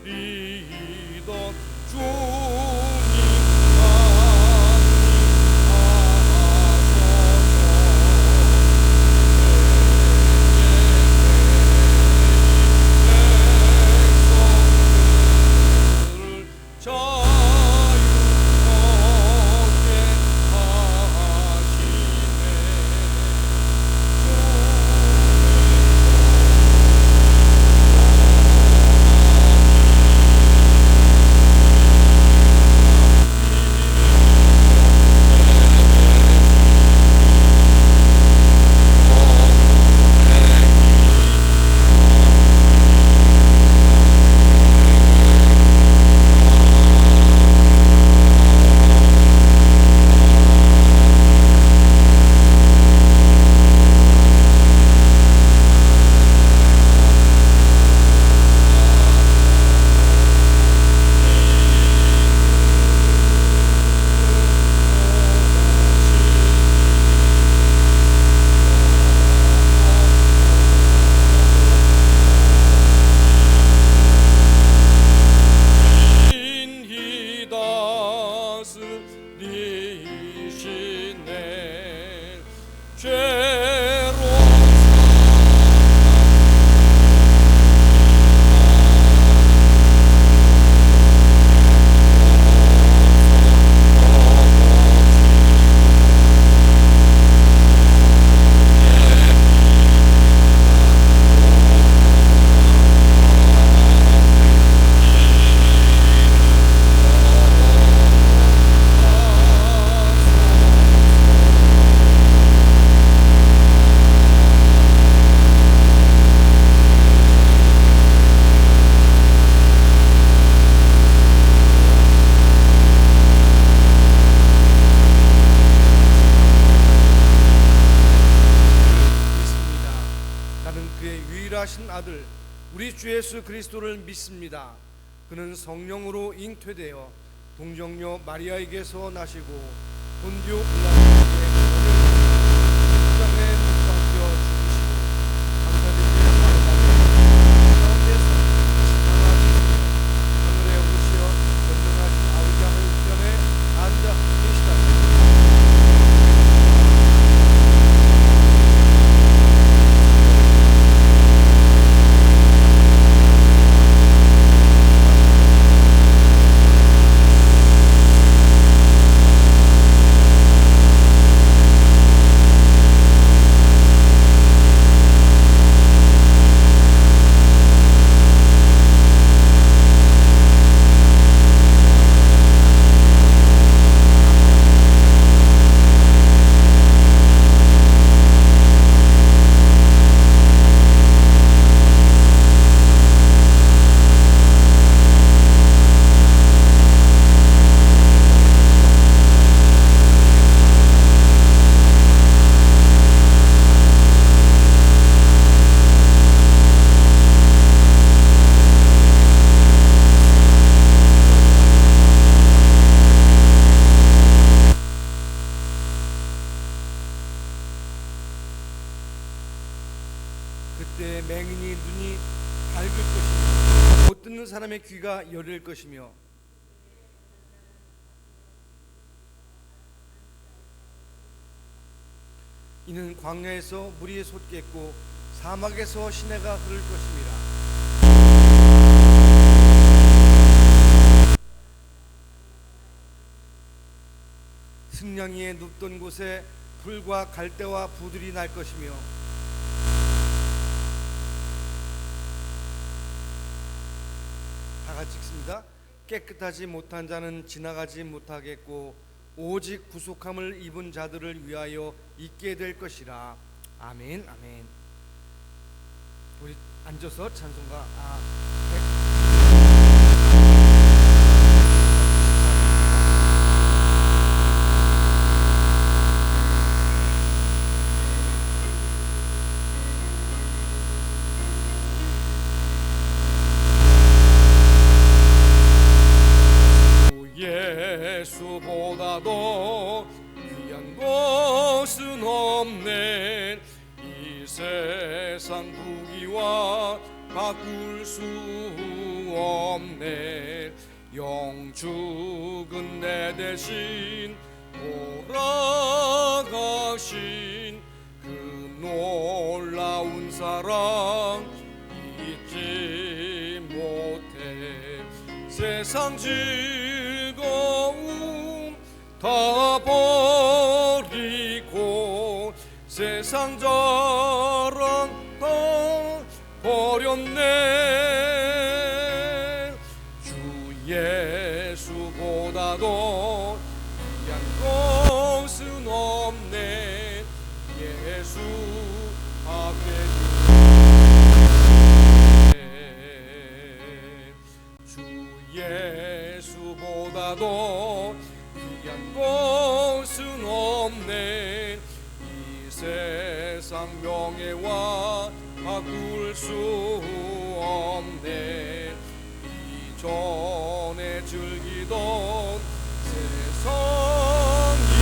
다스리던 주님 하신 아들 우리 주 예수 그리스도를 믿습니다. 그는 성령으로 잉태되어 동정녀 마리아에게서 나시고 본디오 빌라도에게 십자가에 못 박혀 죽으시고 장사되기에 가운데서 십자가지시며 하늘에 오르시어 전능하신 아버지 하나님 우편에 앉아 계시다. 그때 맹인이 눈이 밝을 것이며 못 듣는 사람의 귀가 열릴 것이며 이는 광야에서 물이 솟겠고 사막에서 시내가 흐를 것입니다. 승냥이에 눕던 곳에 불과 갈대와 부들이 날 것이며 다 같이 읽습니다. 깨끗하지 못한 자는 지나가지 못하겠고 오직 구속함을 입은 자들을 위하여 있게 될 것이라. 아멘. 아멘. 우리 앉아서 찬송가 예수보다도 귀한 것은 없네. 이 세상 부귀와 바꿀 수 없네. 영죽은 내 대신 돌아가신 그 놀라운 사랑 잊지 못해. 세상 즐거움 다 버리고 세상 자랑 다 버렸네. 주 예수보다도 귀한 것은 없네. 예수 앞에 주 예수보다도 귀한 것은 없네. 이 세상 명예와 바꿀 수 없네. 이전에 즐기던 세상이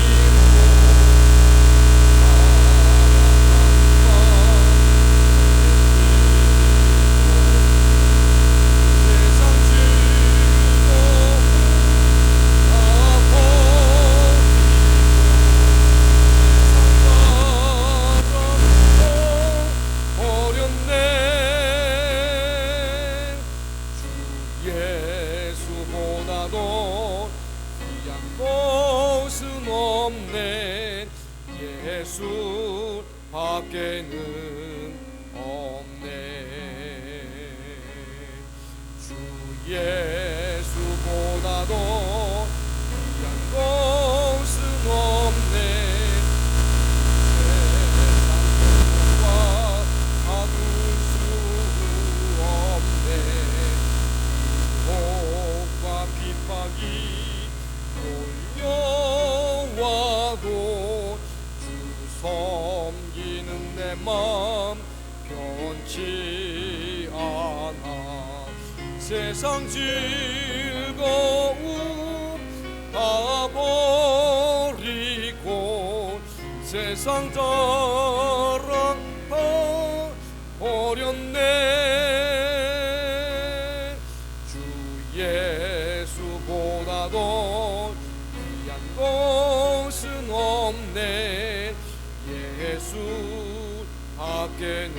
예수 밖에는 없네. 주 예수보다도 귀한 것은 없네. 세상 것과 바꿀 수 없네. 유혹과 핍박이 몰려와도 섬기는 내 맘 변치 않아. 세상 즐거움 다 버리고 세상 자랑 다 버렸네. 주 예수보다도 귀한 것은 없네. 예수 밖에는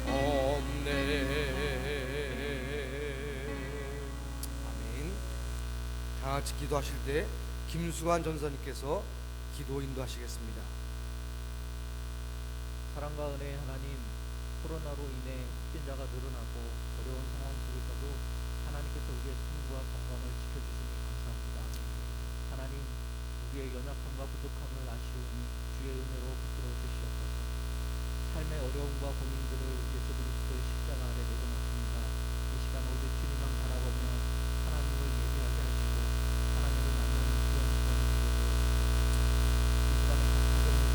없네. 아멘. 다 같이 기도하실 때 김수환 전사님께서 기도 인도하시겠습니다. 사랑과 은혜의 하나님, 코로나로 인해 확진자가 늘어나고 어려운 상황 속에서도 하나님께서 우리의 삶과 건강을 지켜주시니 감사합니다. 하나님, 우리의 연약함과 부족함을 아시오니 주의 은혜로 붙들어 주시옵소서. 삶의 어려움과 고민들을 예수 그리스도의 십자가 아래 내려놓습니다. 이 시간 오직 주님만 바라보며 하나님을 예배하게 하시고 하나님을 만나는 귀한 시간이 되게 하옵소서. 이 시간에 각 가정에서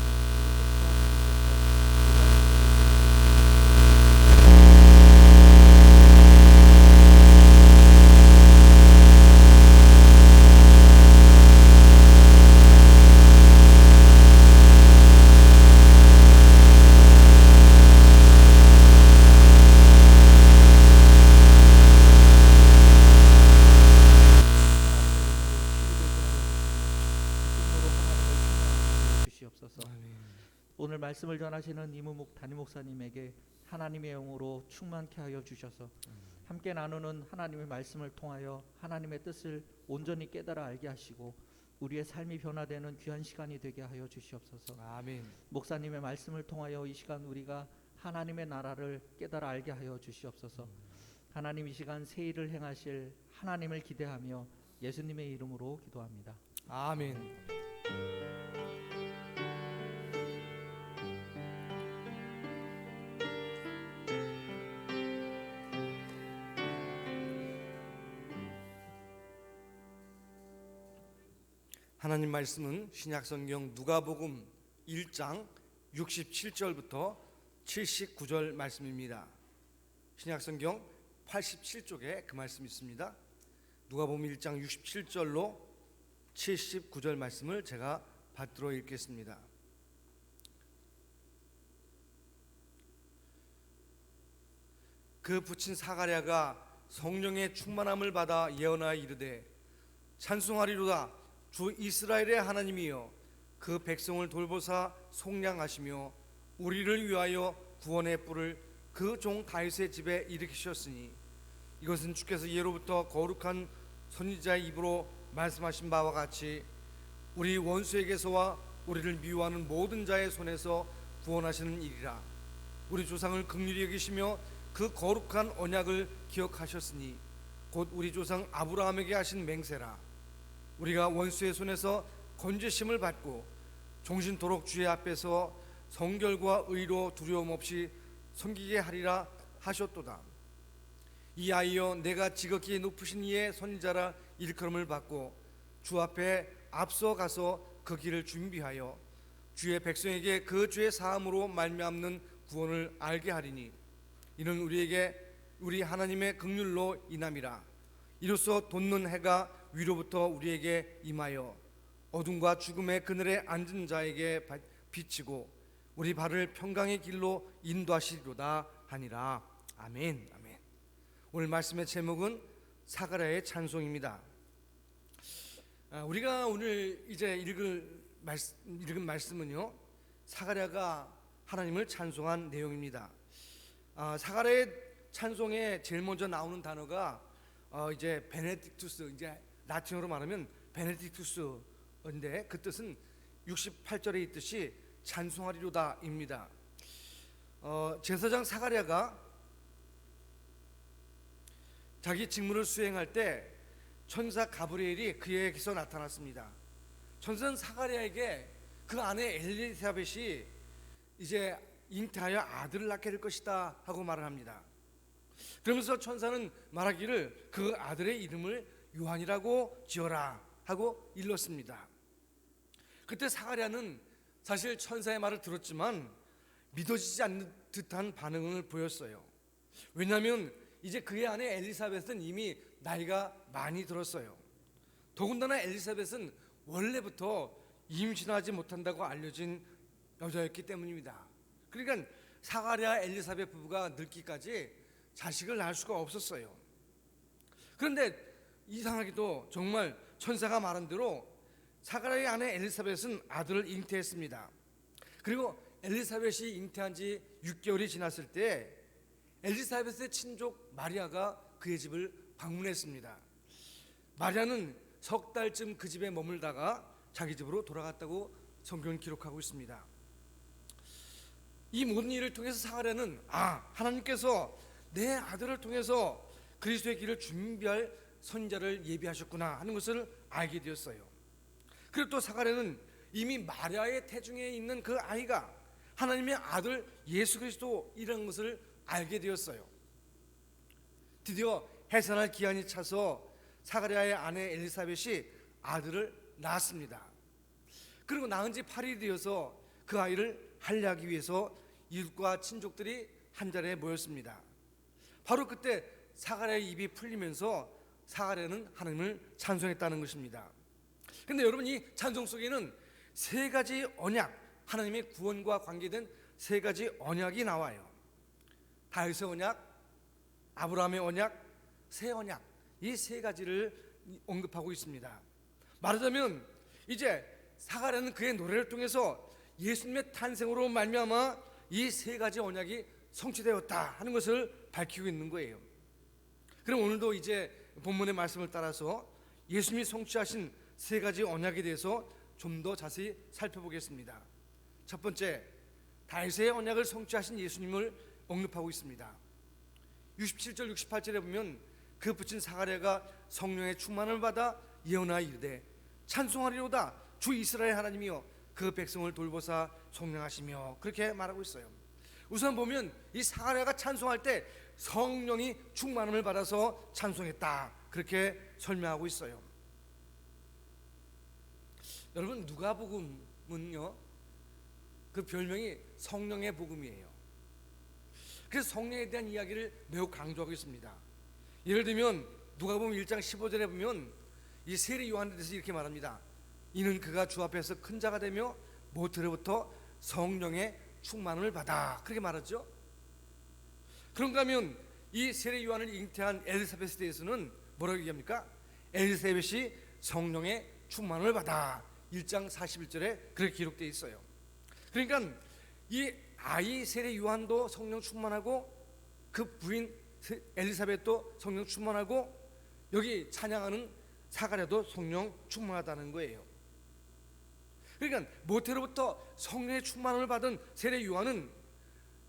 오늘 말씀을 전하시는 이무묵 담임 목사님에게 하나님의 영으로 충만케 하여 주셔서 함께 나누는 하나님의 말씀을 통하여 하나님의 뜻을 온전히 깨달아 알게 하시고 우리의 삶이 변화되는 귀한 시간이 되게 하여 주시옵소서. 아멘. 목사님의 말씀을 통하여 이 시간 우리가 하나님의 나라를 깨달아 알게 하여 주시옵소서. 하나님, 이 시간 새 일을 행하실 하나님을 기대하며 예수님의 이름으로 기도합니다. 아멘. 하나님 말씀은 신약성경 누가복음 1장 67절부터 79절 말씀입니다. 신약성경 87쪽에 그 말씀이 있습니다. 누가복음 1장 67절로 79절 말씀을 제가 받들어 읽겠습니다. 그 부친 사가랴가 성령의 충만함을 받아 예언하여 이르되 찬송하리로다 주 이스라엘의 하나님이여 그 백성을 돌보사 속량하시며 우리를 위하여 구원의 뿔을 그 종 다윗의 집에 일으키셨으니 이것은 주께서 예로부터 거룩한 선지자의 입으로 말씀하신 바와 같이 우리 원수에게서와 우리를 미워하는 모든 자의 손에서 구원하시는 일이라. 우리 조상을 긍휼히 여기시며 그 거룩한 언약을 기억하셨으니 곧 우리 조상 아브라함에게 하신 맹세라. 우리가 원수의 손에서 건지심을 받고 종신토록 주의 앞에서 성결과 의로 두려움 없이 섬기게 하리라 하셨도다. 이아이여 내가 지극히 높으신 이의 선지자라 일컬음을 받고 주 앞에 앞서 가서 그 길을 준비하여 주의 백성에게 그 죄의 사함으로 말미암는 구원을 알게 하리니 이는 우리에게 우리 하나님의 긍휼로 인함이라. 이로써 돋는 해가 위로부터 우리에게 임하여 어둠과 죽음의 그늘에 앉은 자에게 비치고 우리 발을 평강의 길로 인도하시리로다 하니라. 아멘. 아멘. 오늘 말씀의 제목은 사가랴의 찬송입니다. 우리가 오늘 이제 읽은 말씀은요, 사가랴가 하나님을 찬송한 내용입니다. 사가랴의 찬송에 제일 먼저 나오는 단어가 이제 베네딕투스, 이제 라틴어로 말하면 베네딕투스인데 그 뜻은 68절에 있듯이 찬송하리로다입니다. 제사장 사가랴가 자기 직무를 수행할 때 천사 가브리엘이 그에게서 나타났습니다. 천사는 사가랴에게 그 아내 엘리사벳이 이제 잉태하여 아들을 낳게 될 것이다 하고 말을 합니다. 그러면서 천사는 말하기를 그 아들의 이름을 요한이라고 지어라 하고 일렀습니다. 그때 사가랴는 사실 천사의 말을 들었지만 믿어지지 않는 듯한 반응을 보였어요. 왜냐하면 이제 그의 아내 엘리사벳은 이미 나이가 많이 들었어요. 더군다나 엘리사벳은 원래부터 임신하지 못한다고 알려진 여자였기 때문입니다. 그러니까 사가랴 엘리사벳 부부가 늙기까지 자식을 낳을 수가 없었어요. 그런데 이상하게도 정말 천사가 말한 대로 사가랴의 아내 엘리사벳은 아들을 잉태했습니다. 그리고 엘리사벳이 잉태한 지 6개월이 지났을 때 엘리사벳의 친족 마리아가 그의 집을 방문했습니다. 마리아는 석 달쯤 그 집에 머물다가 자기 집으로 돌아갔다고 성경은 기록하고 있습니다. 이 모든 일을 통해서 사가랴는 하나님께서 내 아들을 통해서 그리스도의 길을 준비할 선지자를 예비하셨구나 하는 것을 알게 되었어요. 그리고 또 사가랴는 이미 마리아의 태중에 있는 그 아이가 하나님의 아들 예수 그리스도이라는 것을 알게 되었어요. 드디어 해산할 기한이 차서 사가랴의 아내 엘리사벳이 아들을 낳았습니다. 그리고 낳은 지 8일이 되어서 그 아이를 할례하기 위해서 이웃과 친족들이 한 자리에 모였습니다. 바로 그때 사가랴의 입이 풀리면서 사가랴는 하나님을 찬송했다는 것입니다. 그런데 여러분, 이 찬송 속에는 세 가지 언약, 하나님의 구원과 관계된 세 가지 언약이 나와요. 다윗의 언약, 아브라함의 언약, 새 언약, 이 세 가지를 언급하고 있습니다. 말하자면 이제 사가랴는 그의 노래를 통해서 예수님의 탄생으로 말미암아 이 세 가지 언약이 성취되었다 하는 것을 밝히고 있는 거예요. 그럼 오늘도 이제 본문의 말씀을 따라서 예수님이 성취하신 세 가지 언약에 대해서 좀 더 자세히 살펴보겠습니다. 첫 번째, 다윗의 언약을 성취하신 예수님을 언급하고 있습니다. 67절 68절에 보면 그 붙인 사가랴가 성령의 충만을 받아 예언하여 이르되 찬송하리로다 주 이스라엘 하나님이여 그 백성을 돌보사 속량하시며, 그렇게 말하고 있어요. 우선 보면 이 사가랴가 찬송할 때 성령이 충만함을 받아서 찬송했다, 그렇게 설명하고 있어요. 여러분, 누가복음은요, 그 별명이 성령의 복음이에요. 그래서 성령에 대한 이야기를 매우 강조하고 있습니다. 예를 들면 누가복음 1장 15절에 보면 이 세례 요한에 대해서 이렇게 말합니다. 이는 그가 주 앞에서 큰 자가 되며 모태로부터 성령의 충만을 받아, 그렇게 말하죠. 그런가 하면 이 세례 요한을 잉태한 엘리사벳에 대해서는 뭐라고 얘기합니까? 엘리사벳이 성령의 충만을 받아 1장 41절에 그렇게 기록되어 있어요. 그러니까 이 아이 세례 요한도 성령 충만하고 그 부인 엘리사벳도 성령 충만하고 여기 찬양하는 사가랴도 성령 충만하다는 거예요. 그러니까 모태로부터 성령의 충만을 받은 세례 요한은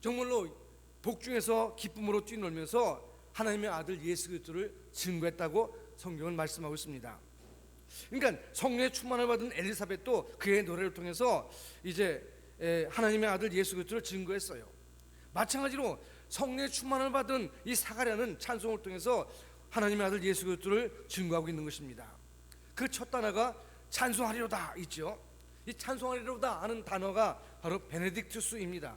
정말로 복중에서 기쁨으로 뛰놀면서 하나님의 아들 예수 그리스도를 증거했다고 성경은 말씀하고 있습니다. 그러니까 성령의 충만을 받은 엘리사벳도 그의 노래를 통해서 이제 하나님의 아들 예수 그리스도를 증거했어요. 마찬가지로 성령의 충만을 받은 이 사가랴는 찬송을 통해서 하나님의 아들 예수 그리스도를 증거하고 있는 것입니다. 그 첫 단어가 찬송하리로다 있죠. 이 찬송하리로다 하는 단어가 바로 베네딕투스입니다.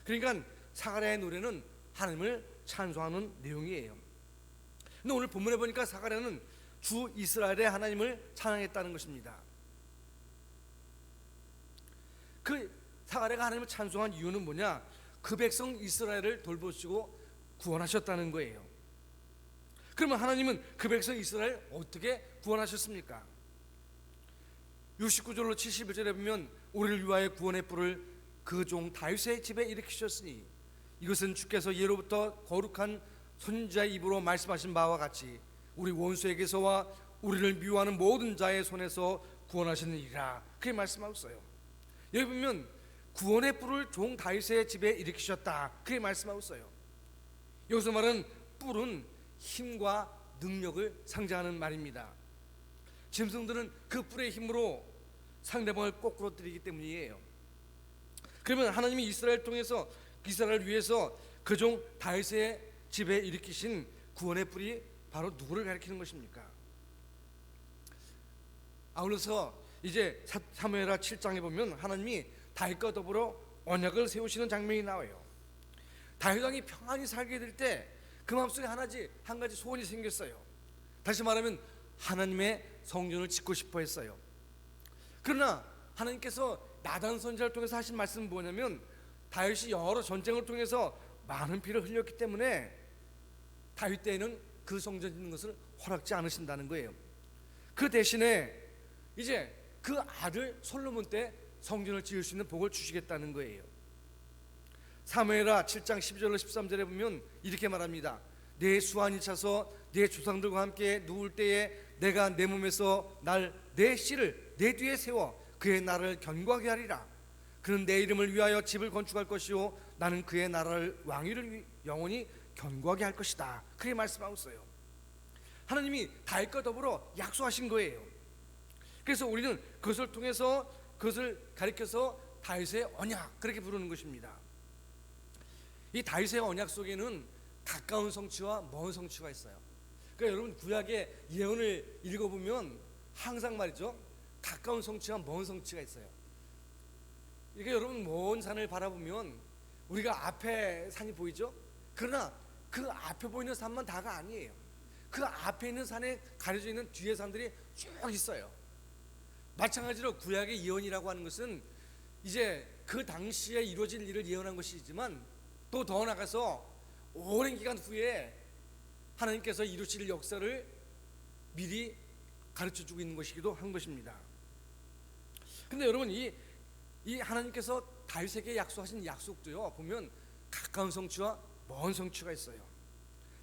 그러니까 사가랴의 노래는 하나님을 찬송하는 내용이에요. 근데 오늘 본문에 보니까 사가랴는 주 이스라엘의 하나님을 찬양했다는 것입니다. 그 사가랴가 하나님을 찬송한 이유는 뭐냐? 그 백성 이스라엘을 돌보시고 구원하셨다는 거예요. 그러면 하나님은 그 백성 이스라엘 어떻게 구원하셨습니까? 69절로 71절에 보면 우리를 위하여 구원의 뿔을 그 종 다윗의 집에 일으키셨으니 이것은 주께서 예로부터 거룩한 선지자의 입으로 말씀하신 바와 같이 우리 원수에게서와 우리를 미워하는 모든 자의 손에서 구원하시느니라 그렇게 말씀하고 있어요. 여기 보면 구원의 뿔을 종 다윗의 집에 일으키셨다 그렇게 말씀하고 있어요. 여기서 말하는 뿔은 힘과 능력을 상징하는 말입니다. 짐승들은 그 뿔의 힘으로 상대방을 거꾸로 때리기 때문이에요. 그러면 하나님이 이스라엘을 통해서 이스라엘을 위해서 그 종 다윗의 집에 일으키신 구원의 뿔이 바로 누구를 가리키는 것입니까? 아울러서 이제 사무엘하 7장에 보면 하나님이 다윗과 더불어 언약을 세우시는 장면이 나와요. 다윗 왕이 평안히 살게 될 때 그 마음속에 한 가지 소원이 생겼어요. 다시 말하면 하나님의 성전을 짓고 싶어 했어요. 그러나 하나님께서 나단 선지자를 통해서 하신 말씀은 뭐냐면 다윗이 여러 전쟁을 통해서 많은 피를 흘렸기 때문에 다윗 때에는 그 성전 짓는 것을 허락지 않으신다는 거예요. 그 대신에 이제 그 아들 솔로몬 때 성전을 지을 수 있는 복을 주시겠다는 거예요. 사무엘하 7장 12절로 13절에 보면 이렇게 말합니다. 내 수완이 차서 내 조상들과 함께 누울 때에 내가 내 몸에서 내 씨를 내 뒤에 세워 그의 나라를 견고하게 하리라. 그는 내 이름을 위하여 집을 건축할 것이요 나는 그의 나라를 왕위를 영원히 견고하게 할 것이다. 그렇게 말씀하고 있어요. 하나님이 다윗과 더불어 약속하신 거예요. 그래서 우리는 그것을 통해서 그것을 가리켜서 다윗의 언약 그렇게 부르는 것입니다. 이 다윗의 언약 속에는 가까운 성취와 먼 성취가 있어요. 그러니까 여러분 구약의 예언을 읽어보면 항상 말이죠 가까운 성취와 먼 성취가 있어요. 이게 여러분 먼 산을 바라보면 우리가 앞에 산이 보이죠? 그러나 그 앞에 보이는 산만 다가 아니에요. 그 앞에 있는 산에 가려져 있는 뒤에 산들이 쭉 있어요. 마찬가지로 구약의 예언이라고 하는 것은 이제 그 당시에 이루어질 일을 예언한 것이지만 또 더 나가서 오랜 기간 후에 하나님께서 이루실 역사를 미리 가르쳐주고 있는 것이기도 한 것입니다. 근데 여러분 이 하나님께서 다윗에게 약속하신 약속도요 보면 가까운 성취와 먼 성취가 있어요.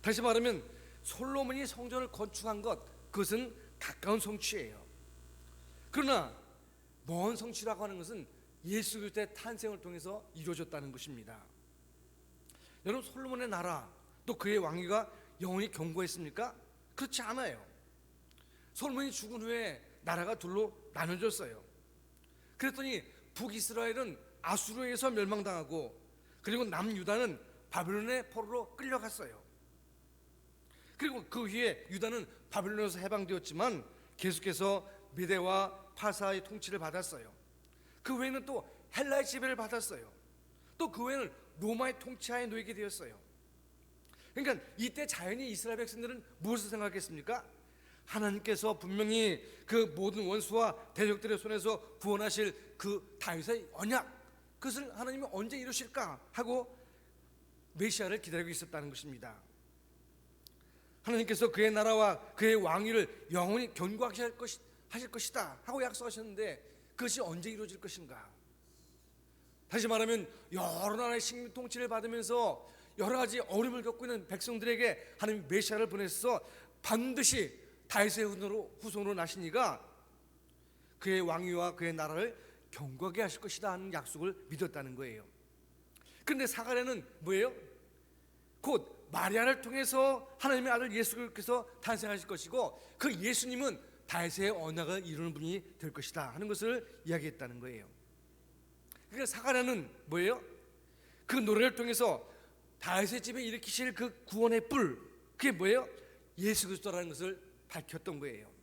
다시 말하면 솔로몬이 성전을 건축한 것 그것은 가까운 성취예요. 그러나 먼 성취라고 하는 것은 예수 그리스도의 탄생을 통해서 이루어졌다는 것입니다. 여러분 솔로몬의 나라 또 그의 왕위가 영원히 견고했습니까? 그렇지 않아요. 솔로몬이 죽은 후에 나라가 둘로 나눠졌어요. 그랬더니 북이스라엘은 아수르에서 멸망당하고 그리고 남유다는 바벨론의 포로로 끌려갔어요. 그리고 그 후에 유다는 바벨론에서 해방되었지만 계속해서 메대와 파사의 통치를 받았어요. 그 외에는 또 헬라의 지배를 받았어요. 또 그 외에는 로마의 통치하에 놓이게 되었어요. 그러니까 이때 자연히 이스라엘 백성들은 무엇을 생각했습니까? 하나님께서 분명히 그 모든 원수와 대적들의 손에서 구원하실 그 다윗의 언약 그것을 하나님이 언제 이루실까 하고 메시아를 기다리고 있었다는 것입니다. 하나님께서 그의 나라와 그의 왕위를 영원히 견고하게 하실 것이다 하고 약속하셨는데 그것이 언제 이루어질 것인가? 다시 말하면 여러 나라의 식민 통치를 받으면서 여러 가지 어려움을 겪고 있는 백성들에게 하나님 메시아를 보내서 반드시 다윗의 후손으로 나신 이가 그의 왕위와 그의 나라를 견고하게 하실 것이다 하는 약속을 믿었다는 거예요. 그런데 사가랴는 뭐예요? 곧 마리아를 통해서 하나님의 아들 예수께서 탄생하실 것이고 그 예수님은 다윗의 언약을 이루는 분이 될 것이다 하는 것을 이야기했다는 거예요. 그러니까 사가랴는 뭐예요? 그 노래를 통해서 다윗의 집에 일으키실 그 구원의 뿔, 그게 뭐예요? 예수 그리스도라는 것을 밝혔던 거예요.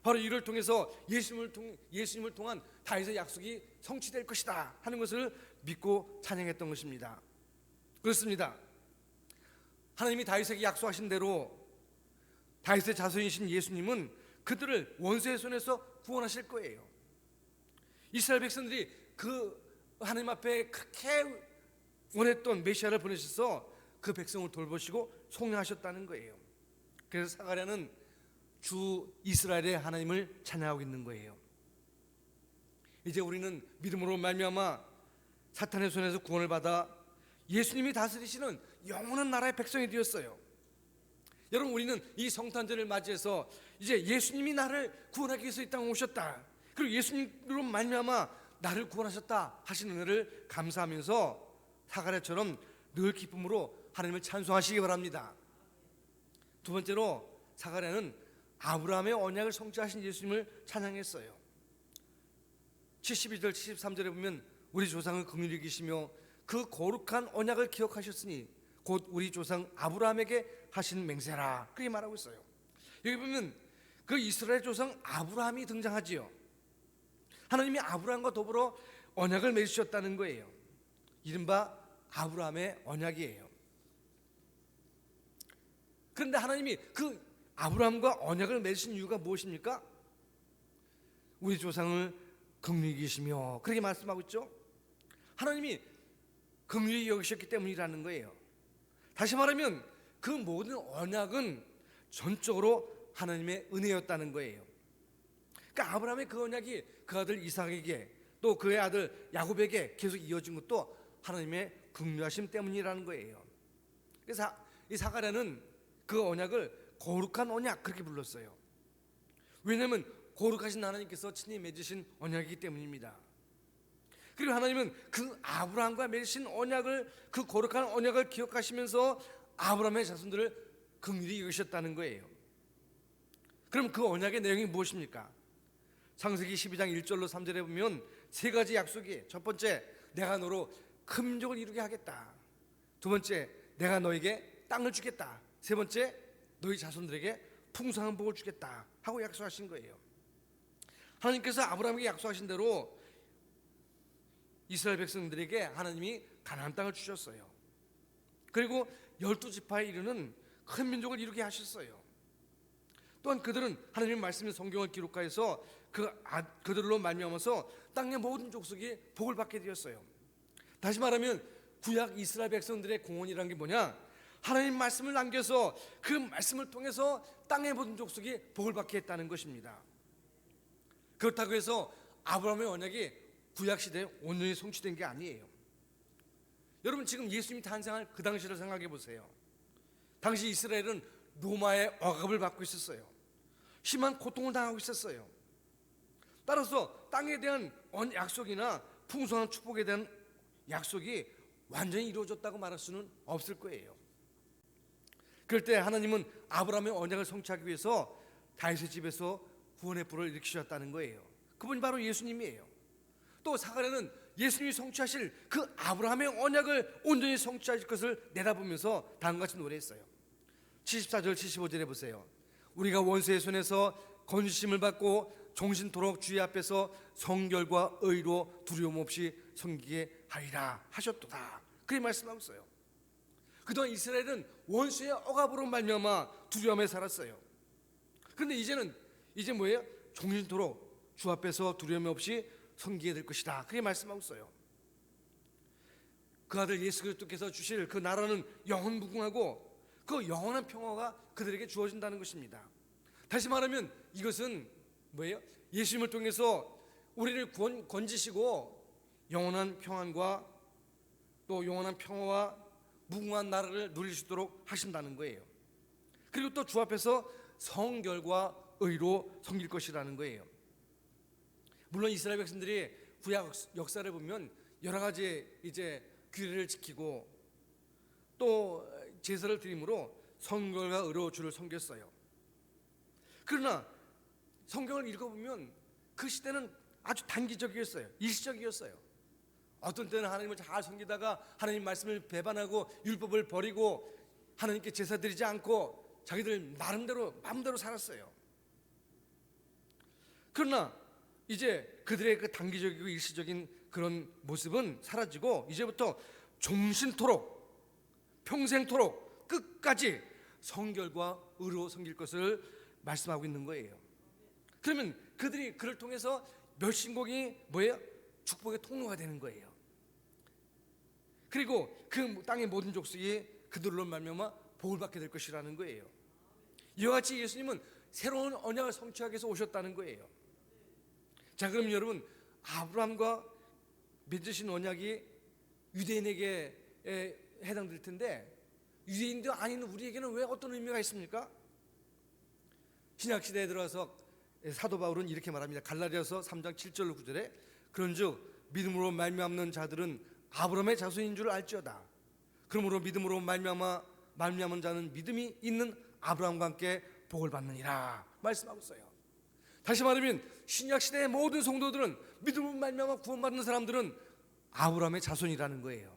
바로 이를 통해서 예수님을 통한 다윗의 약속이 성취될 것이다 하는 것을 믿고 찬양했던 것입니다. 그렇습니다. 하나님이 다윗에게 약속하신 대로 다윗의 자손이신 예수님은 그들을 원수의 손에서 구원하실 거예요. 이스라엘 백성들이 그 하나님 앞에 그렇게 원했던 메시아를 보내셔서 그 백성을 돌보시고 속량하셨다는 거예요. 그래서 사가랴는 주 이스라엘의 하나님을 찬양하고 있는 거예요. 이제 우리는 믿음으로 말미암아 사탄의 손에서 구원을 받아 예수님이 다스리시는 영원한 나라의 백성이 되었어요. 여러분, 우리는 이 성탄절을 맞이해서 이제 예수님이 나를 구원하기 위해서 이 땅에 오셨다, 그리고 예수님으로 말미암아 나를 구원하셨다 하시는 은혜를 감사하면서 사가랴처럼 늘 기쁨으로 하나님을 찬송하시기 바랍니다. 두 번째로 사가랴는 아브라함의 언약을 성취하신 예수님을 찬양했어요. 72절 73절에 보면 우리 조상을 긍휼히 여기시며 그 거룩한 언약을 기억하셨으니 곧 우리 조상 아브라함에게 하신 맹세라, 그렇게 말하고 있어요. 여기 보면 그 이스라엘 조상 아브라함이 등장하지요. 하나님이 아브라함과 더불어 언약을 맺으셨다는 거예요. 이른바 아브라함의 언약이에요. 그런데 하나님이 그 아브라함과 언약을 맺으신 이유가 무엇입니까? 우리 조상을 긍휼히 여기시며, 그렇게 말씀하고 있죠. 하나님이 긍휼히 여기셨기 때문이라는 거예요. 다시 말하면 그 모든 언약은 전적으로 하나님의 은혜였다는 거예요. 그러니까 아브라함의 그 언약이 그 아들 이삭에게 또 그의 아들 야곱에게 계속 이어진 것도 하나님의 긍휼하심 때문이라는 거예요. 그래서 이 사가랴는 그 언약을 거룩한 언약, 그렇게 불렀어요. 왜냐하면 거룩하신 하나님께서 친히 맺으신 언약이기 때문입니다. 그리고 하나님은 그 아브라함과 맺으신 언약을, 그 거룩한 언약을 기억하시면서 아브라함의 자손들을 긍휼히 여기셨다는 거예요. 그럼 그 언약의 내용이 무엇입니까? 창세기 12장 1절로 3절에 보면 세 가지 약속이, 첫 번째, 내가 너로 큰 민족을 이루게 하겠다. 두 번째, 내가 너에게 땅을 주겠다. 세 번째, 너희 자손들에게 풍성한 복을 주겠다 하고 약속하신 거예요. 하나님께서 아브라함에게 약속하신 대로 이스라엘 백성들에게 하나님이 가나안 땅을 주셨어요. 그리고 12지파에 이르는 큰 민족을 이루게 하셨어요. 또한 그들은 하나님의 말씀의 성경을 기록하여서 그들로 말미암아서 땅의 모든 족속이 복을 받게 되었어요. 다시 말하면 구약 이스라엘 백성들의 공헌이라는 게 뭐냐? 하나님 말씀을 남겨서 그 말씀을 통해서 땅의 모든 족속이 복을 받게 했다는 것입니다. 그렇다고 해서 아브라함의 언약이 구약시대에 온전히 성취된 게 아니에요. 여러분, 지금 예수님이 탄생할 그 당시를 생각해 보세요. 당시 이스라엘은 로마의 억압을 받고 있었어요. 심한 고통을 당하고 있었어요. 따라서 땅에 대한 약속이나 풍성한 축복에 대한 약속이 완전히 이루어졌다고 말할 수는 없을 거예요. 그럴 때 하나님은 아브라함의 언약을 성취하기 위해서 다윗의 집에서 구원의 불을 일으키셨다는 거예요. 그분이 바로 예수님이에요. 또 사가랴는 예수님이 성취하실 그 아브라함의 언약을 온전히 성취하실 것을 내다보면서 다음과 같이 노래했어요. 74절 75절에 보세요. 우리가 원수의 손에서 건지심을 받고 종신토록 주의 앞에서 성결과 의로 두려움 없이 섬기게 하리라 하셨도다, 그렇게 말씀하고 있어요. 그동안 이스라엘은 원수의 억압으로 말미암아 두려움에 살았어요. 그런데 이제 뭐예요? 종신토록 주 앞에서 두려움 없이 섬기게 될 것이다, 그렇게 말씀하고 있어요. 그 아들 예수 그리스도께서 주실 그 나라는 영원무궁하고 그 영원한 평화가 그들에게 주어진다는 것입니다. 다시 말하면 이것은 뭐예요? 예수님을 통해서 우리를 건지시고 영원한 평안과 또 영원한 평화와 무궁한 나라를 누릴 수 있도록 하신다는 거예요. 그리고 또 주 앞에서 성결과 의로 섬길 것이라는 거예요. 물론 이스라엘 백성들이 구약 역사를 보면 여러 가지 이제 규례를 지키고 또 제사를 드림으로 성결과 의로 주를 섬겼어요. 그러나 성경을 읽어보면 그 시대는 아주 단기적이었어요. 일시적이었어요. 어떤 때는 하나님을 잘 섬기다가 하나님 말씀을 배반하고 율법을 버리고 하나님께 제사 드리지 않고 자기들 나름대로 마음대로 살았어요. 그러나 이제 그들의 그 단기적이고 일시적인 그런 모습은 사라지고 이제부터 종신토록 평생토록 끝까지 성결과 의로 섬길 것을 말씀하고 있는 거예요. 그러면 그들이 그를 통해서 멸신곡이 뭐예요? 축복의 통로가 되는 거예요. 그리고 그 땅의 모든 족속이 그들로 말미암아 복을 받게 될 것이라는 거예요. 이와 같이 예수님은 새로운 언약을 성취하기 위해서 오셨다는 거예요. 자, 그럼 여러분, 아브라함과 맺으신 언약이 유대인에게 해당될 텐데 유대인도 아닌 우리에게는 왜 어떤 의미가 있습니까? 신약 시대에 들어와서 사도 바울은 이렇게 말합니다. 갈라디아서 3장 7절 9절에 그런즉 믿음으로 말미암는 자들은 아브라함의 자손인 줄 알지어다. 그러므로 믿음으로 말미암은 자는 믿음이 있는 아브라함과 함께 복을 받느니라 말씀하고 있어요. 다시 말하면 신약 시대의 모든 성도들은 믿음으로 말미암아 구원받는 사람들은 아브라함의 자손이라는 거예요.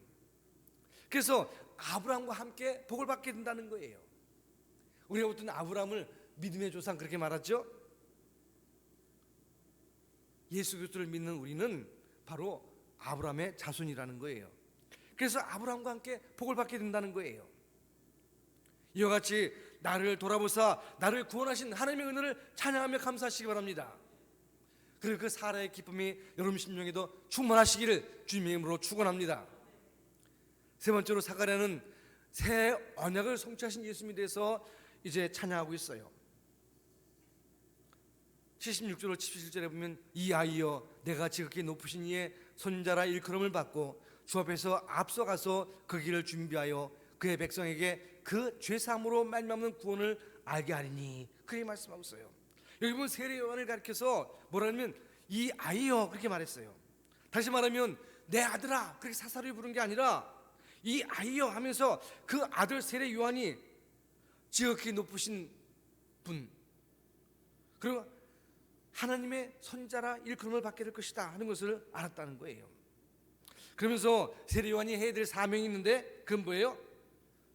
그래서 아브라함과 함께 복을 받게 된다는 거예요. 우리가 보통 아브라함을 믿음의 조상 그렇게 말하죠. 예수 그리스도를 믿는 우리는 바로 아브라함의 자손이라는 거예요. 그래서 아브라함과 함께 복을 받게 된다는 거예요. 이와 같이 나를 돌아보사 나를 구원하신 하나님의 은혜를 찬양하며 감사하시기 바랍니다. 그리고 그 사라의 기쁨이 여러분 심령에도 충만하시기를 주님의 이름으로 축원합니다. 세 번째로 사가랴는 새 언약을 성취하신 예수님에 대해서 이제 찬양하고 있어요. 76절로 77절에 보면 이 아이여 내가 지극히 높으신 이의 손자라 일컬음을 받고 주 앞에서 앞서가서 그 길을 준비하여 그의 백성에게 그 죄사함으로 말미암는 구원을 알게 하리니 그렇게 말씀하고 있어요. 여기 보면 세례 요한을 가리켜서 뭐라면 이 아이여 그렇게 말했어요. 다시 말하면 내 아들아 그렇게 사사로이 부른 게 아니라 이 아이여 하면서 그 아들 세례 요한이 지극히 높으신 분 그리고 하나님의 손자라 일컬음을 받게 될 것이다 하는 것을 알았다는 거예요. 그러면서 세례 요한이 해야 될 사명이 있는데 그건 뭐예요?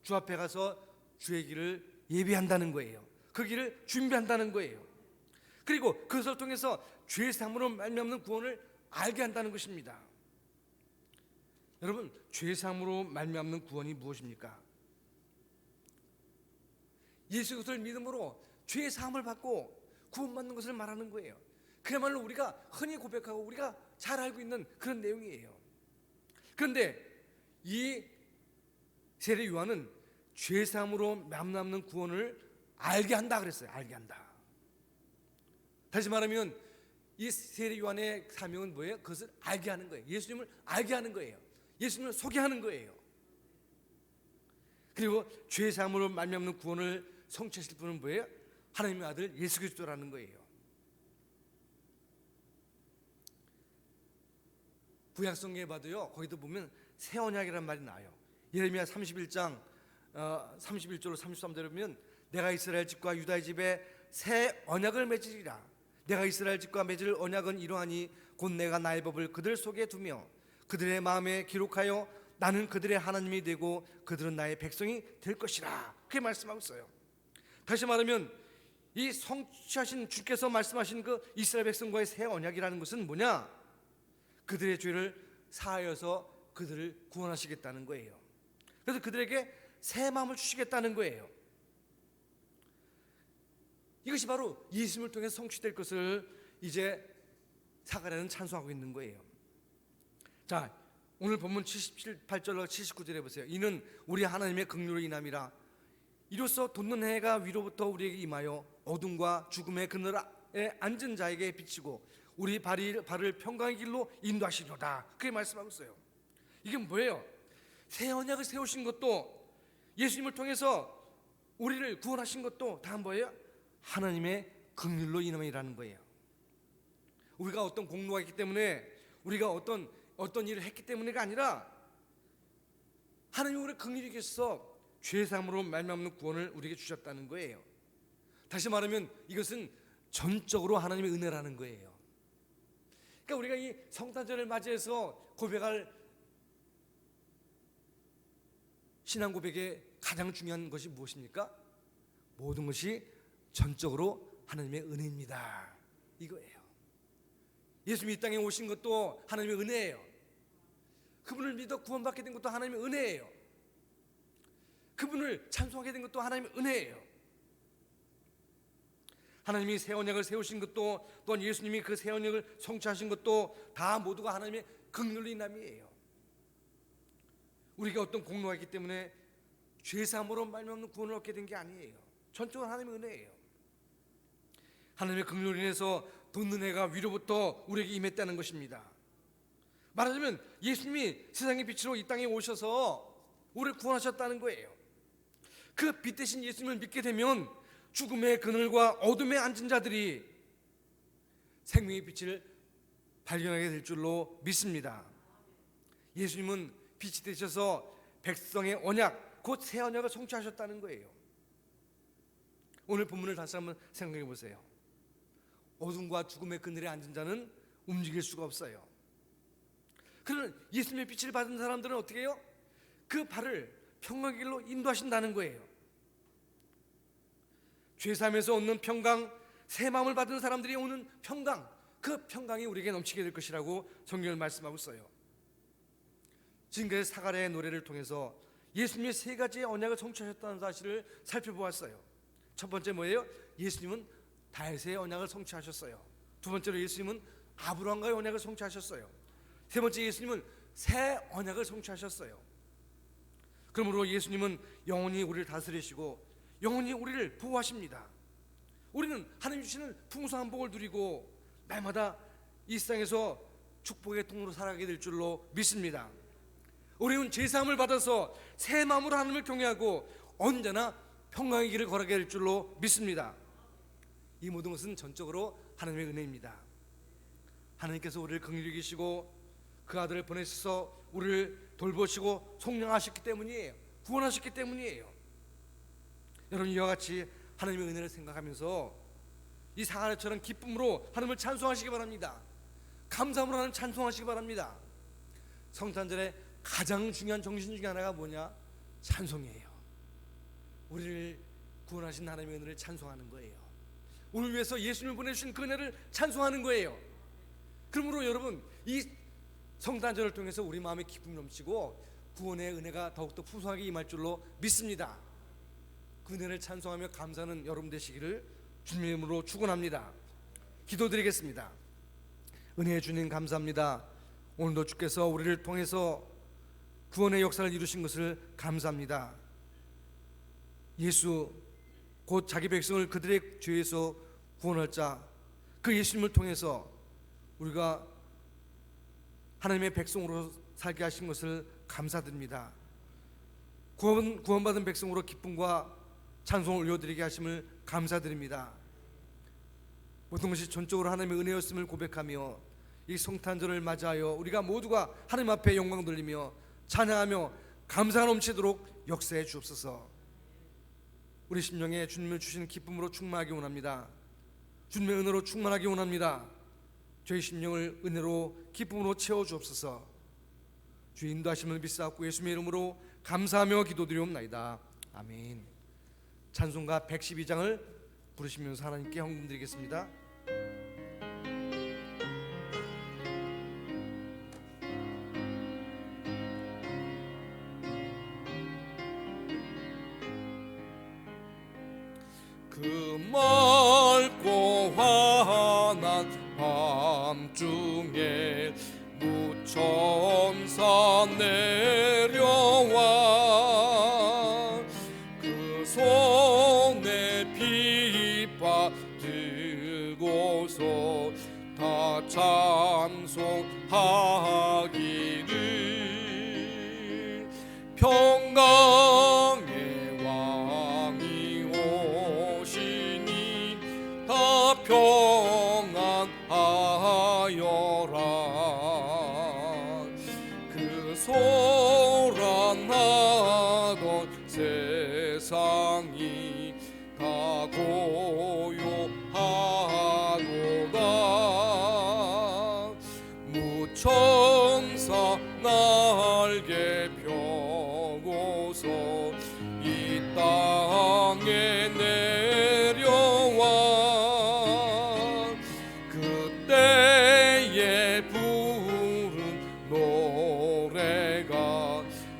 주 앞에 가서 주의 길을 예비한다는 거예요. 그 길을 준비한다는 거예요. 그리고 그것을 통해서 죄 사함으로 말미암는 구원을 알게 한다는 것입니다. 여러분, 죄 사함으로 말미암는 구원이 무엇입니까? 예수 그리스도를 믿음으로 죄 사함을 받고 구원받는 것을 말하는 거예요. 그야말로 우리가 흔히 고백하고 우리가 잘 알고 있는 그런 내용이에요. 그런데 이 세례 요한은 죄 사함으로 말미암는 구원을 알게 한다 그랬어요. 알게 한다. 다시 말하면 이 세례 요한의 사명은 뭐예요? 그것을 알게 하는 거예요. 예수님을 알게 하는 거예요. 예수님을 소개하는 거예요. 그리고 죄 사함으로 말미암는 구원을 성취하실 분은 뭐예요? 하나님의 아들 예수 그리스도라는 거예요. 구약 성경에 봐도요. 거기도 보면 새 언약이라는 말이 나와요. 예레미야 31장 31절로 33절에 보면 내가 이스라엘 집과 유다의 집에 새 언약을 맺으리라. 내가 이스라엘 집과 맺을 언약은 이러하니 곧 내가 나의 법을 그들 속에 두며 그들의 마음에 기록하여 나는 그들의 하나님이 되고 그들은 나의 백성이 될 것이라. 그렇게 말씀하고 있어요. 다시 말하면 이 성취하신 주께서 말씀하신 그 이스라엘 백성과의 새 언약이라는 것은 뭐냐? 그들의 죄를 사하여서 그들을 구원하시겠다는 거예요. 그래서 그들에게 새 마음을 주시겠다는 거예요. 이것이 바로 예수님을 통해서 성취될 것을 이제 사가랴는 찬송하고 있는 거예요. 자, 오늘 본문 78절로 79절에 보세요. 이는 우리 하나님의 긍휼의 인함이라 이로써 돋는 해가 위로부터 우리에게 임하여 어둠과 죽음의 그늘에 앉은 자에게 비치고 우리 발을 평강의 길로 인도하시려다. 그렇게 말씀하고 있어요. 이게 뭐예요? 새 언약을 세우신 것도, 예수님을 통해서 우리를 구원하신 것도 다 뭐예요? 하나님의 긍휼로 인함이라는 거예요. 우리가 어떤 공로가 있기 때문에, 우리가 어떤 일을 했기 때문에가 아니라 하나님이 우리 긍휼히 계셔서 죄사함으로 말미암는 구원을 우리에게 주셨다는 거예요. 다시 말하면 이것은 전적으로 하나님의 은혜라는 거예요. 그러니까 우리가 이 성탄절을 맞이해서 고백할 신앙 고백의 가장 중요한 것이 무엇입니까? 모든 것이 전적으로 하나님의 은혜입니다. 이거예요. 예수님이 이 땅에 오신 것도 하나님의 은혜예요. 그분을 믿어 구원받게 된 것도 하나님의 은혜예요. 그분을 찬송하게 된 것도 하나님의 은혜예요. 하나님이 새 언약을 세우신 것도, 또한 예수님이 그 새 언약을 성취하신 것도 다 모두가 하나님의 긍휼로 인함이에요. 우리가 어떤 공로가 있기 때문에 죄사함으로 말미암는 구원을 얻게 된 게 아니에요. 전적으로 하나님의 은혜예요. 하나님의 긍휼로 인해서 돋는 해가 위로부터 우리에게 임했다는 것입니다. 말하자면 예수님이 세상의 빛으로 이 땅에 오셔서 우리를 구원하셨다는 거예요. 그 빛 대신 예수님을 믿게 되면 죽음의 그늘과 어둠에 앉은 자들이 생명의 빛을 발견하게 될 줄로 믿습니다. 예수님은 빛이 되셔서 백성의 언약, 곧 새 언약을 성취하셨다는 거예요. 오늘 본문을 다시 한번 생각해 보세요. 어둠과 죽음의 그늘에 앉은 자는 움직일 수가 없어요. 그러나 예수님의 빛을 받은 사람들은 어떻게 해요? 그 발을 평강의 길로 인도하신다는 거예요. 죄사함에서 얻는 평강, 새 마음을 받은 사람들이 오는 평강, 그 평강이 우리에게 넘치게 될 것이라고 성경을 말씀하고 있어요. 지금까지 사가랴의 노래를 통해서 예수님이 세 가지의 언약을 성취하셨다는 사실을 살펴보았어요. 첫 번째 뭐예요? 예수님은 다윗의 언약을 성취하셨어요. 두 번째로 예수님은 아브라함과의 언약을 성취하셨어요. 세 번째, 예수님은 새 언약을 성취하셨어요. 그러므로 예수님은 영원히 우리를 다스리시고 영원히 우리를 보호하십니다. 우리는 하나님 주시는 풍성한 복을 누리고 날마다 이 세상에서 축복의 통로로 살아가게 될 줄로 믿습니다. 우리는 죄사함을 받아서 새 마음으로 하나님을 경외하고 언제나 평강의 길을 걸어가게 될 줄로 믿습니다. 이 모든 것은 전적으로 하나님의 은혜입니다. 하나님께서 우리를 긍휼히 여기시고 그 아들을 보내셔서 우리를 돌보시고 속량하셨기 때문이에요. 구원하셨기 때문이에요. 여러분, 이와 같이 하나님의 은혜를 생각하면서 이 사가랴처럼 기쁨으로 하나님을 찬송하시기 바랍니다. 감사함으로 하나님을 찬송하시기 바랍니다. 성탄절에 가장 중요한 정신 중에 하나가 뭐냐? 찬송이에요. 우리를 구원하신 하나님의 은혜를 찬송하는 거예요. 오늘 위해서 예수님을 보내주신 그 은혜를 찬송하는 거예요. 그러므로 여러분, 이 성탄절을 통해서 우리 마음에 기쁨이 넘치고 구원의 은혜가 더욱더 풍성하게 임할 줄로 믿습니다. 그 은혜를 찬송하며 감사하는 여러분 되시기를 주님의 이름으로 축원합니다. 기도드리겠습니다. 은혜의 주님 감사합니다. 오늘도 주께서 우리를 통해서 구원의 역사를 이루신 것을 감사합니다. 예수 곧 자기 백성을 그들의 죄에서 구원할 자, 그 예수님을 통해서 우리가 하나님의 백성으로 살게 하신 것을 감사드립니다. 구원받은 백성으로 기쁨과 찬송을 올려드리게 하심을 감사드립니다. 모든 것이 전적으로 하나님의 은혜였음을 고백하며 이 성탄절을 맞이하여 우리가 모두가 하나님 앞에 영광 돌리며 찬양하며 감사가 넘치도록 역사해 주옵소서. 우리 심령에 주님을 주신 기쁨으로 충만하기 원합니다. 주님의 은혜로 충만하기 원합니다. 저희 심령을 은혜로 기쁨으로 채워 주옵소서. 주의 인도하심을 믿사옵고 예수님의 이름으로 감사하며 기도드리옵나이다. 아멘. 찬송가 112장을 부르시면서 하나님께 헌금 드리겠습니다. 그 맑고 환한 밤중에 무천사 내려와 그 들고서 다 찬송하기를 평강의 왕이 오시니 다 평안하여라. 그 소란하던 세상이 다 고요하도다. 무천사 날개 펴고서 이 땅에 내려와 그때에 부른 노래가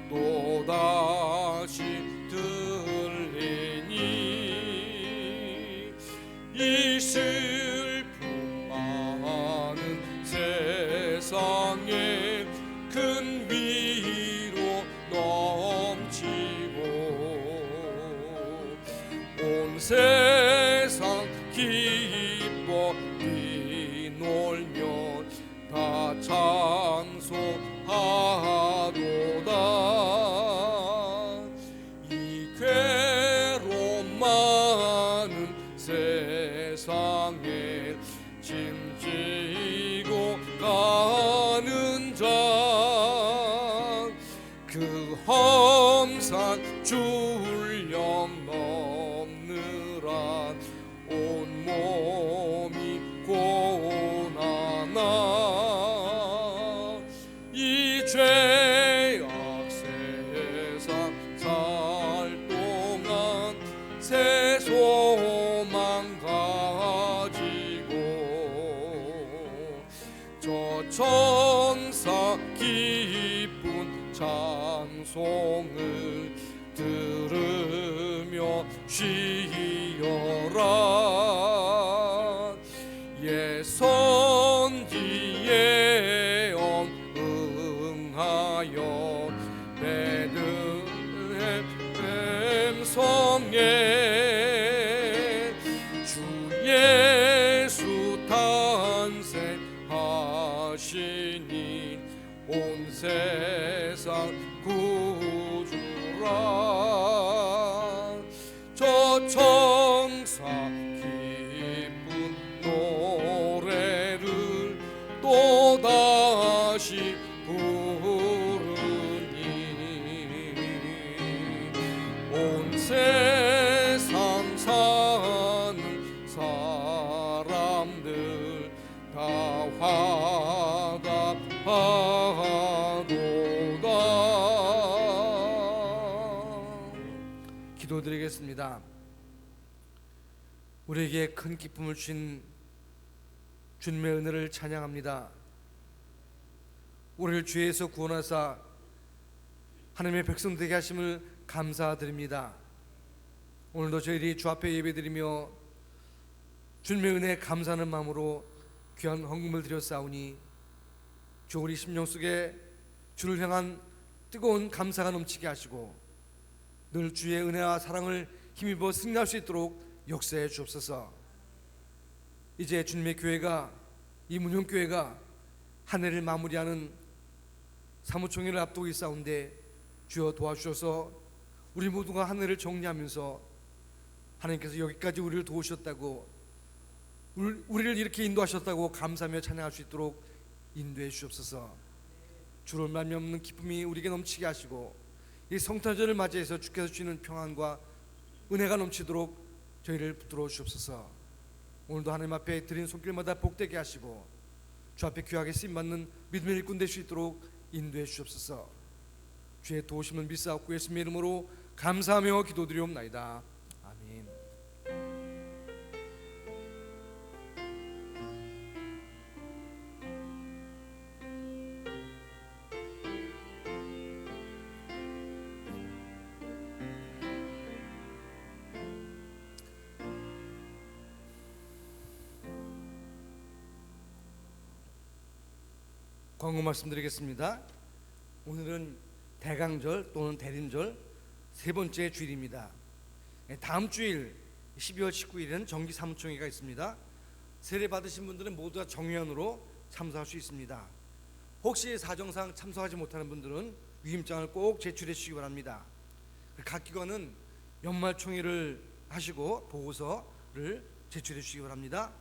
또다시 들리니 이 슬픔 많은 세상에 큰 위로 넘치고 온 세상 기뻐 뛰놀며 다 찬송하도다. 이 괴로움 많은 세상에 짐지고 가는 자 그 험산 줄령 넘느라 온몸이 고난아. 이 죄악 세상 살 동안 새 소망 가지고 저 천사 기쁜 찬송을 들으며 쉬어라. 예 선지에 응하여 베들레헴 성에 주 예수 탄생하시니 온 세상 구주라. 저 천사 기쁜 노래를 또다시 부르니 온 세상 사는 사람들 다 화답하도다. 기도드리겠습니다. 우리에게 큰 기쁨을 주신 주님의 은혜를 찬양합니다. 우리를 죄에서 구원하사 하나님의 백성 되게 하심을 감사드립니다. 오늘도 저희들이 주 앞에 예배드리며 주님의 은혜에 감사하는 마음으로 귀한 헌금을 드렸사오니 주 우리 심령 속에 주를 향한 뜨거운 감사가 넘치게 하시고 늘 주의 은혜와 사랑을 힘입어 승리할 수 있도록 역사해 주옵소서. 이제 주님의 교회가, 이 문형교회가 한 해를 마무리하는 사무총회를 앞두고 있사온데 주여 도와주셔서 우리 모두가 한 해를 정리하면서 하나님께서 여기까지 우리를 도우셨다고, 우리를 이렇게 인도하셨다고 감사하며 찬양할 수 있도록 인도해 주옵소서. 주를 말미 없는 기쁨이 우리에게 넘치게 하시고 이 성탄절을 맞이해서 주께서 주시는 평안과 은혜가 넘치도록 저희를 붙들어 주옵소서. 오늘도 하나님 앞에 드린 손길마다 복되게 하시고 주 앞에 귀하게 쓰임받는 믿음의 일꾼 될 수 있도록 인도해 주옵소서. 주의 도우심을 믿사옵고 예수님의 이름으로 감사하며 기도드리옵나이다. 아멘. 광고 말씀드리겠습니다. 오늘은 대강절 또는 대림절 세 번째 주일입니다. 다음 주일 12월 19일에는 정기 사무총회가 있습니다. 세례 받으신 분들은 모두 다 정회원으로 참석할 수 있습니다. 혹시 사정상 참석하지 못하는 분들은 위임장을 꼭 제출해 주시기 바랍니다. 각 기관은 연말 총회를 하시고 보고서를 제출해 주시기 바랍니다.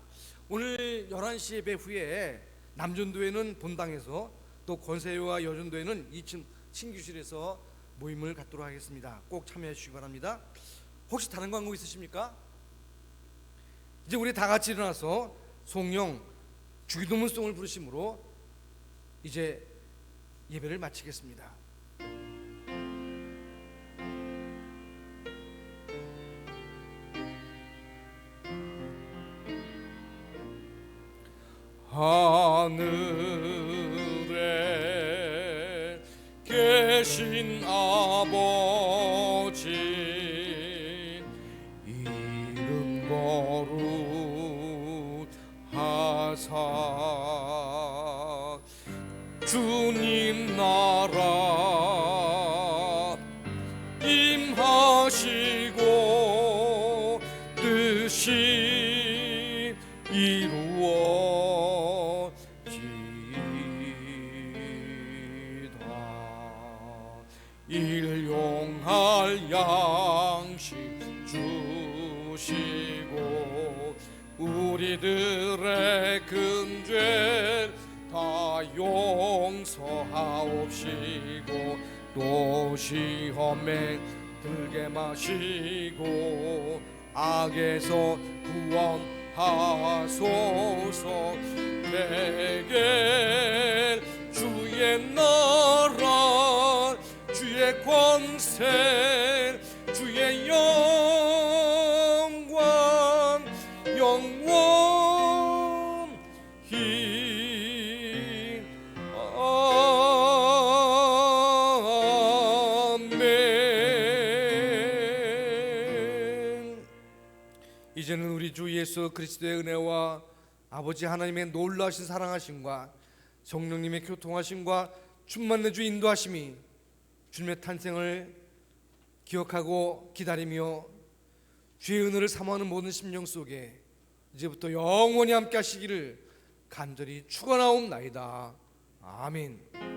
오늘 11시 예배 후에 남전도회는 본당에서, 또 권세회와 여전도회는 2층 신규실에서 모임을 갖도록 하겠습니다. 꼭 참여해 주시기 바랍니다. 혹시 다른 광고 있으십니까? 이제 우리 다 같이 일어나서 송영 주기도문송을 부르심으로 이제 예배를 마치겠습니다. 하늘에 계신 아버지, 이름 거룩하사 주님 나라 임하시고 뜻이 이루어지이다. 일용할 양식 주시고 우리들의 근죄 다 용서하옵시고 또 시험에 들게 마시고 악에서 구원하소서. 내게 주의 나라 주의 권세 주의 영광 영원히 아멘. 이제는 우리 주 예수 그리스도의 은혜와 아버지 하나님의 놀라신 사랑하심과 성령님의 교통하심과 충만한 주 인도하심이 주님의 탄생을 기억하고 기다리며 주의 은혜를 사모하는 모든 심령 속에 이제부터 영원히 함께 하시기를 간절히 축원하옵나이다. 아멘.